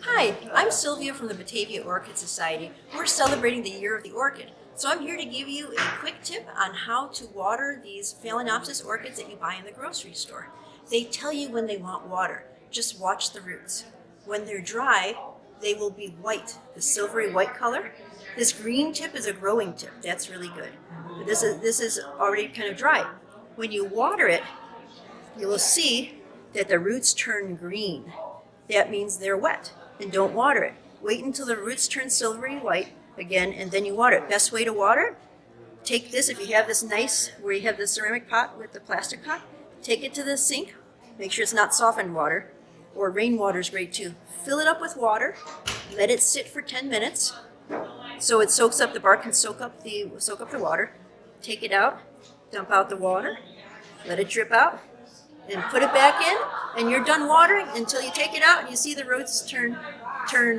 Hi, I'm Sylvia from the Batavia Orchid Society. We're celebrating the Year of the Orchid. So I'm here to give you a quick tip on how to water these Phalaenopsis orchids that you buy in the grocery store. They tell you when they want water. Just watch the roots. When they're dry, they will be white, the silvery white color. This green tip is a growing tip. That's really good. But this is already kind of dry. When you water it, you will see that the roots turn green. That means they're wet, and don't water it. Wait until the roots turn silvery white again, and then you water it. Best way to water it, take this, if you have this nice, where you have the ceramic pot with the plastic pot, take it to the sink. Make sure it's not softened water, or rainwater is great too. Fill it up with water, let it sit for 10 minutes, so it soaks up, the bark can soak up the water. Take it out, dump out the water, let it drip out, and put it back in, and you're done watering until you take it out and you see the roots turn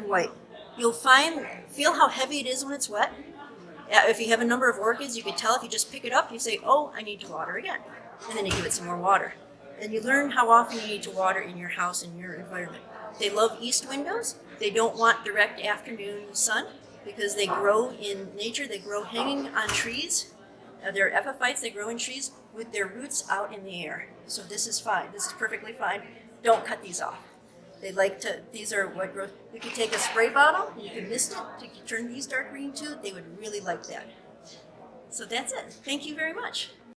white. You'll feel how heavy it is when it's wet. If you have a number of orchids, you can tell if you just pick it up, you say, oh, I need to water again. And then you give it some more water. And you learn how often you need to water in your house, in your environment. They love east windows. They don't want direct afternoon sun because they grow in nature. They grow hanging on trees. They're epiphytes. They grow in trees with their roots out in the air. So this is fine. This is perfectly fine. Don't cut these off. These are what grows. You could take a spray bottle, and you can mist it to turn these dark green too. They would really like that. So that's it. Thank you very much.